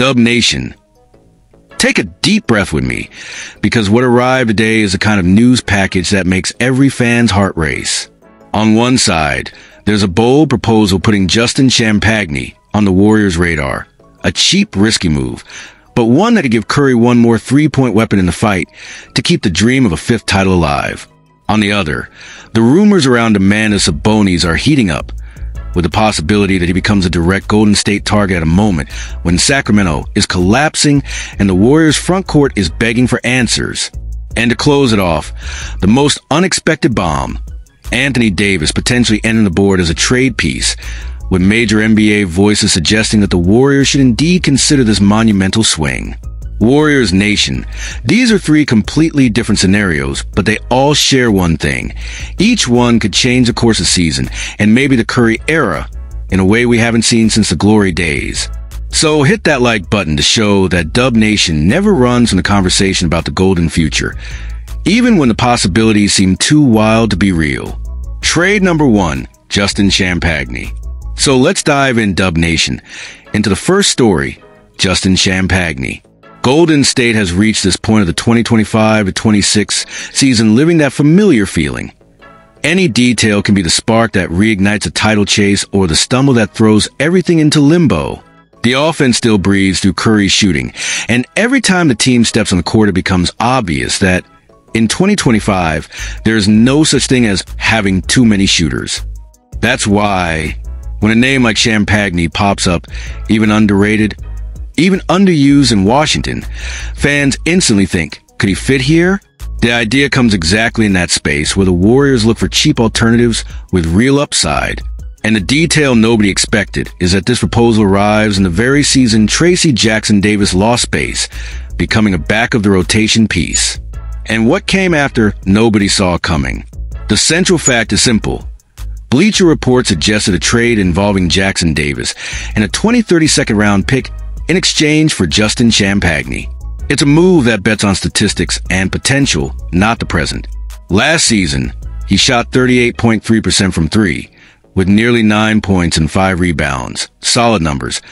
Dub Nation, take a deep breath with me, because what arrived today is a kind of news package that makes every fan's heart race. On one side, there's a bold proposal putting Justin Champagnie on the Warriors' radar. A cheap, risky move, but one that could give Curry one more three-point weapon in the fight to keep the dream of a fifth title alive. On the other, the rumors around Domantas Sabonis are heating up, with the possibility that he becomes a direct Golden State target at a moment when Sacramento is collapsing and the Warriors' front court is begging for answers. And to close it off, the most unexpected bomb, Anthony Davis potentially entering the board as a trade piece, with major NBA voices suggesting that the Warriors should indeed consider this monumental swing. Warriors Nation, these are three completely different scenarios, but they all share one thing. Each one could change the course of the season, and maybe the Curry era, in a way we haven't seen since the glory days. So hit that like button to show that Dub Nation never runs from the conversation about the golden future, even when the possibilities seem too wild to be real. Trade number 1, Justin Champagnie. So let's dive in, Dub Nation, into the first story, Justin Champagnie. Golden State has reached this point of the 2025-26 season living that familiar feeling. Any detail can be the spark that reignites a title chase or the stumble that throws everything into limbo. The offense still breathes through Curry's shooting, and every time the team steps on the court, it becomes obvious that in 2025, there is no such thing as having too many shooters. That's why, when a name like Champagnie pops up, even underrated, even underused in Washington, fans instantly think, could he fit here? The idea comes exactly in that space where the Warriors look for cheap alternatives with real upside. And the detail nobody expected is that this proposal arrives in the very season Tracy Jackson-Davis lost space, becoming a back-of-the-rotation piece. And what came after, nobody saw coming. The central fact is simple. Bleacher Report suggested a trade involving Jackson-Davis and a 2030 second-round pick in exchange for Justin Champagnie. It's a move that bets on statistics and potential, not the present. Last season, he shot 38.3% from three, with nearly 9 points and 5 rebounds. Solid numbers,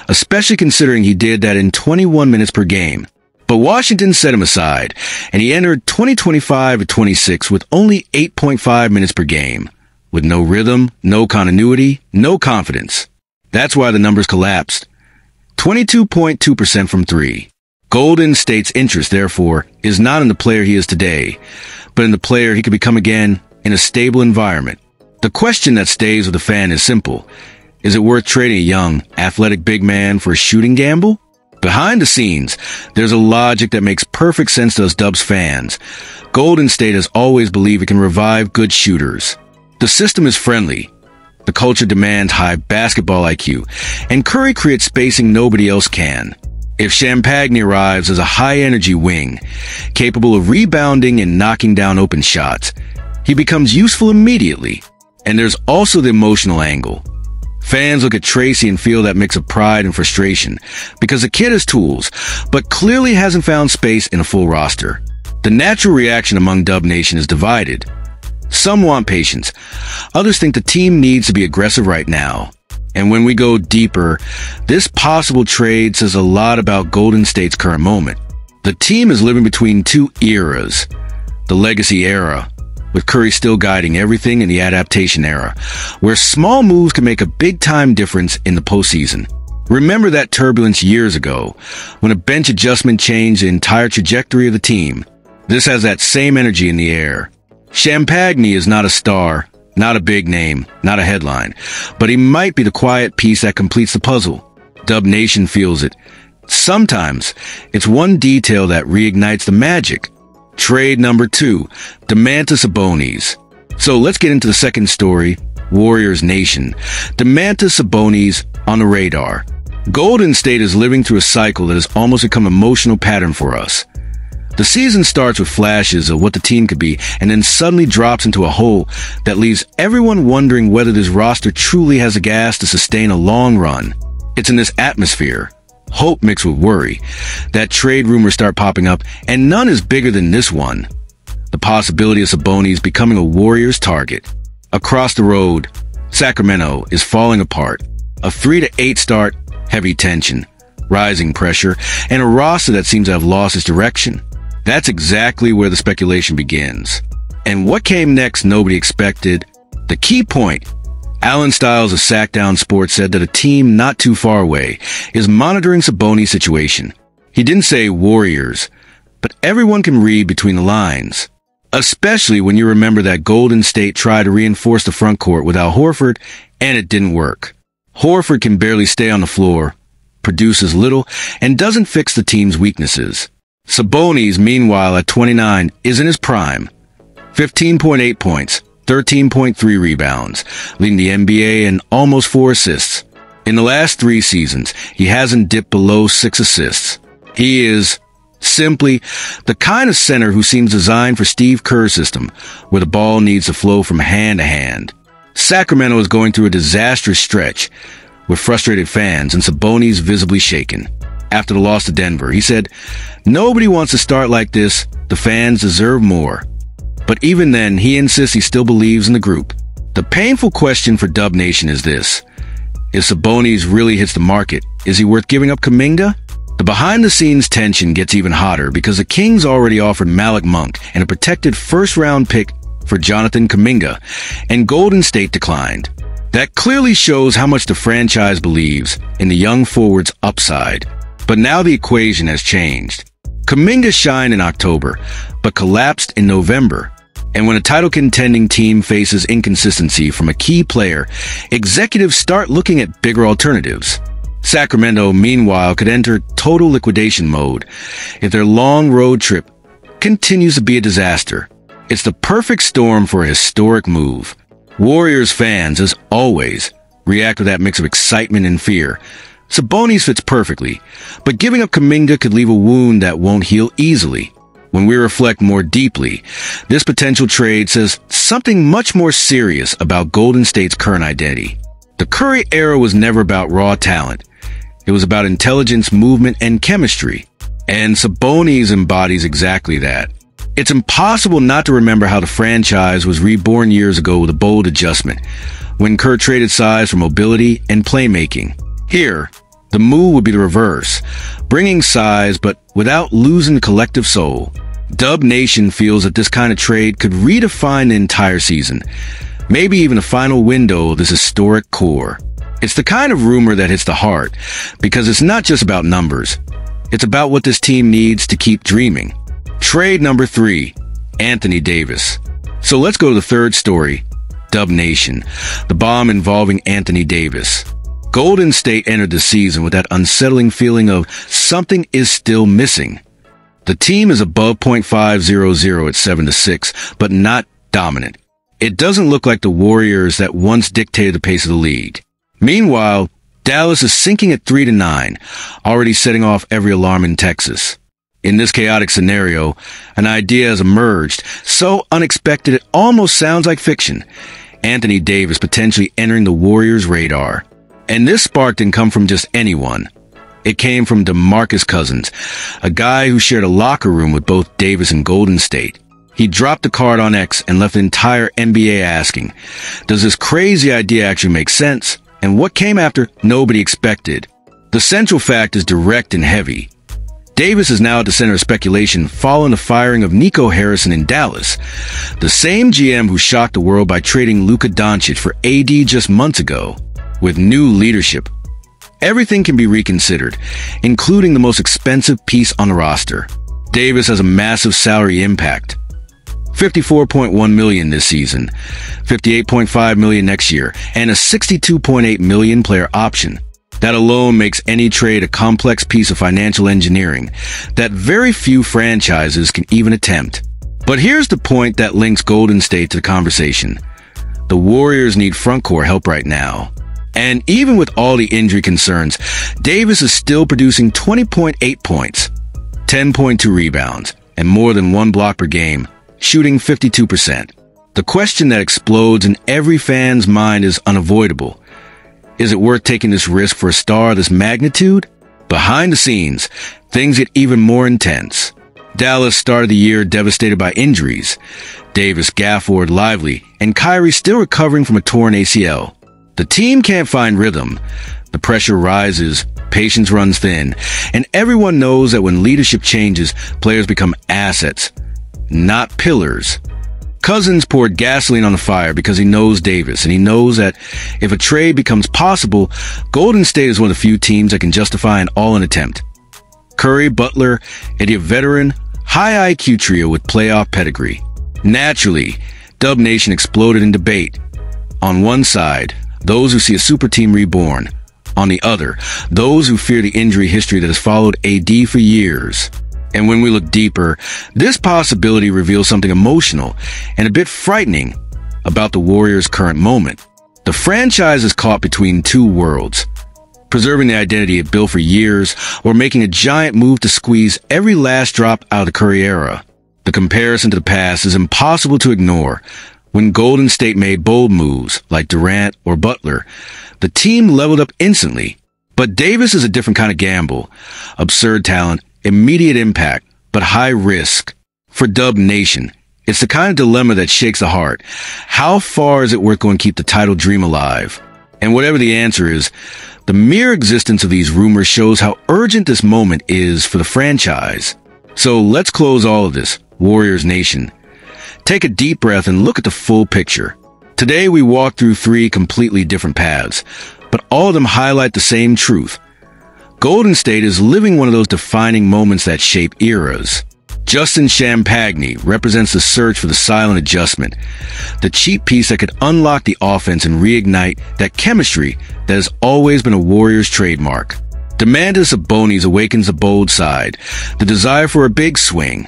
especially considering he did that in 21 minutes per game. But Washington set him aside, and he entered 2025-26 with only 8.5 minutes per game, with no rhythm, no continuity, no confidence. That's why the numbers collapsed. 22.2% from three. Golden State's interest, therefore, is not in the player he is today, but in the player he could become again in a stable environment. The question that stays with the fan is simple. Is it worth trading a young, athletic big man for a shooting gamble? Behind the scenes, there's a logic that makes perfect sense to us Dubs fans. Golden State has always believed it can revive good shooters. The system is friendly. The culture demands high basketball IQ, and Curry creates spacing nobody else can. If Champagnie arrives as a high-energy wing, capable of rebounding and knocking down open shots, he becomes useful immediately. And there's also the emotional angle. Fans look at Tracy and feel that mix of pride and frustration, because the kid has tools, but clearly hasn't found space in a full roster. The natural reaction among Dub Nation is divided. Some want patience. Others think the team needs to be aggressive right now. And when we go deeper, this possible trade says a lot about Golden State's current moment. The team is living between two eras. The legacy era, with Curry still guiding everything, in the adaptation era, where small moves can make a big-time difference in the postseason. Remember that turbulence years ago, when a bench adjustment changed the entire trajectory of the team. This has that same energy in the air. Champagnie is not a star, not a big name, not a headline, but he might be the quiet piece that completes the puzzle. Dub Nation feels it. Sometimes, it's one detail that reignites the magic. Trade number 2, Domantas Sabonis. So let's get into the second story, Warriors Nation. Domantas Sabonis on the radar. Golden State is living through a cycle that has almost become an emotional pattern for us. The season starts with flashes of what the team could be, and then suddenly drops into a hole that leaves everyone wondering whether this roster truly has the gas to sustain a long run. It's in this atmosphere, hope mixed with worry, that trade rumors start popping up, and none is bigger than this one. The possibility of Sabonis becoming a Warriors target. Across the road, Sacramento is falling apart. A 3-8 start, heavy tension. rising pressure, and a roster that seems to have lost its direction. That's exactly where the speculation begins. And what came next nobody expected. The key point: Alan Stiles of Sackdown Sports said that a team not too far away is monitoring Sabonis' situation. He didn't say Warriors, but everyone can read between the lines. Especially when you remember that Golden State tried to reinforce the front court without Horford, and it didn't work. Horford can barely stay on the floor, produces little, and doesn't fix the team's weaknesses. Sabonis, meanwhile, at 29, is in his prime. 15.8 points, 13.3 rebounds, leading the NBA in almost 4 assists. In the last 3 seasons, he hasn't dipped below 6 assists. He is simply the kind of center who seems designed for Steve Kerr's system, where the ball needs to flow from hand to hand. Sacramento is going through a disastrous stretch, with frustrated fans and Sabonis visibly shaken. After the loss to Denver, he said, "Nobody wants to start like this. The fans deserve more." But even then, he insists he still believes in the group. The painful question for Dub Nation is this: if Sabonis really hits the market, is he worth giving up Kuminga? The behind-the-scenes tension gets even hotter because the Kings already offered Malik Monk and a protected first-round pick for Jonathan Kuminga, and Golden State declined. That clearly shows how much the franchise believes in the young forward's upside. But now the equation has changed. Kuminga shined in October, but collapsed in November. And when a title-contending team faces inconsistency from a key player, executives start looking at bigger alternatives. Sacramento, meanwhile, could enter total liquidation mode if their long road trip continues to be a disaster. It's the perfect storm for a historic move. Warriors fans, as always, react with that mix of excitement and fear. Sabonis fits perfectly, but giving up Kuminga could leave a wound that won't heal easily. When we reflect more deeply, this potential trade says something much more serious about Golden State's current identity. The Curry era was never about raw talent. It was about intelligence, movement, and chemistry. And Sabonis embodies exactly that. It's impossible not to remember how the franchise was reborn years ago with a bold adjustment, when Kerr traded size for mobility and playmaking. Here, the move would be the reverse, bringing size but without losing collective soul. Dub Nation feels that this kind of trade could redefine the entire season, maybe even the final window of this historic core. It's the kind of rumor that hits the heart, because it's not just about numbers. It's about what this team needs to keep dreaming. Trade number 3, Anthony Davis. So let's go to the third story, Dub Nation, the bomb involving Anthony Davis. Golden State entered the season with that unsettling feeling of something is still missing. The team is above .500 at 7-6, but not dominant. It doesn't look like the Warriors that once dictated the pace of the league. Meanwhile, Dallas is sinking at 3-9, already setting off every alarm in Texas. In this chaotic scenario, an idea has emerged, so unexpected it almost sounds like fiction. Anthony Davis potentially entering the Warriors' radar. And this spark didn't come from just anyone. It came from DeMarcus Cousins, a guy who shared a locker room with both Davis and Golden State. He dropped the card on X and left the entire NBA asking, does this crazy idea actually make sense? And what came after, nobody expected. The central fact is direct and heavy. Davis is now at the center of speculation following the firing of Nico Harrison in Dallas, the same GM who shocked the world by trading Luka Doncic for AD just months ago. With new leadership, everything can be reconsidered, including the most expensive piece on the roster. Davis has a massive salary impact. $54.1 million this season, $58.5 million next year, and a $62.8 million player option. That alone makes any trade a complex piece of financial engineering that very few franchises can even attempt. But here's the point that links Golden State to the conversation. The Warriors need frontcourt help right now. And even with all the injury concerns, Davis is still producing 20.8 points, 10.2 rebounds, and more than 1 block per game, shooting 52%. The question that explodes in every fan's mind is unavoidable. Is it worth taking this risk for a star of this magnitude? Behind the scenes, things get even more intense. Dallas started the year devastated by injuries. Davis, Gafford, Lively, and Kyrie still recovering from a torn ACL. The team can't find rhythm. The pressure rises, patience runs thin, and everyone knows that when leadership changes, players become assets, not pillars. Cousins poured gasoline on the fire because he knows Davis, and he knows that if a trade becomes possible, Golden State is one of the few teams that can justify an all-in attempt. Curry, Butler, and a veteran, high IQ trio with playoff pedigree. Naturally, Dub Nation exploded in debate. On one side, those who see a super team reborn. On the other, those who fear the injury history that has followed AD for years. And when we look deeper, this possibility reveals something emotional and a bit frightening about the Warriors' current moment. The franchise is caught between two worlds, preserving the identity it built for years or making a giant move to squeeze every last drop out of the Curry era. The comparison to the past is impossible to ignore. When Golden State made bold moves like Durant or Butler, the team leveled up instantly. But Davis is a different kind of gamble. Absurd talent, immediate impact, but high risk. For Dub Nation, it's the kind of dilemma that shakes the heart. How far is it worth going to keep the title dream alive? And whatever the answer is, the mere existence of these rumors shows how urgent this moment is for the franchise. So let's close all of this, Warriors Nation. Take a deep breath and look at the full picture. Today we walk through three completely different paths, but all of them highlight the same truth. Golden State is living one of those defining moments that shape eras. Justin Champagnie represents the search for the silent adjustment, the cheap piece that could unlock the offense and reignite that chemistry that has always been a Warriors trademark. Domantas Sabonis awakens the bold side, the desire for a big swing,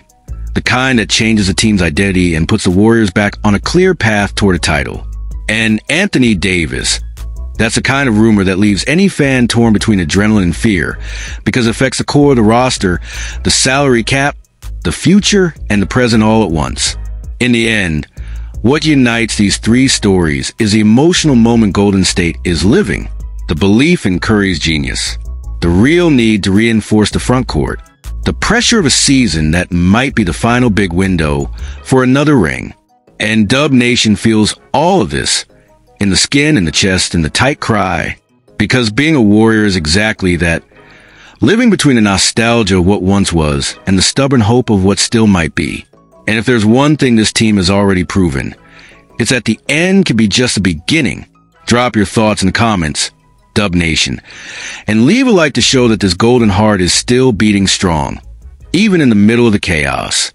the kind that changes a team's identity and puts the Warriors back on a clear path toward a title. And Anthony Davis, that's the kind of rumor that leaves any fan torn between adrenaline and fear, because it affects the core of the roster, the salary cap, the future, and the present all at once. In the end, what unites these three stories is the emotional moment Golden State is living, the belief in Curry's genius, the real need to reinforce the frontcourt, the pressure of a season that might be the final big window for another ring. And Dub Nation feels all of this in the skin, in the chest, in the tight cry, because being a Warrior is exactly that, living between the nostalgia of what once was and the stubborn hope of what still might be. And if there's one thing this team has already proven, it's that the end can be just the beginning. Drop your thoughts in the comments, Dub Nation, and leave a like to show that this golden heart is still beating strong, even in the middle of the chaos.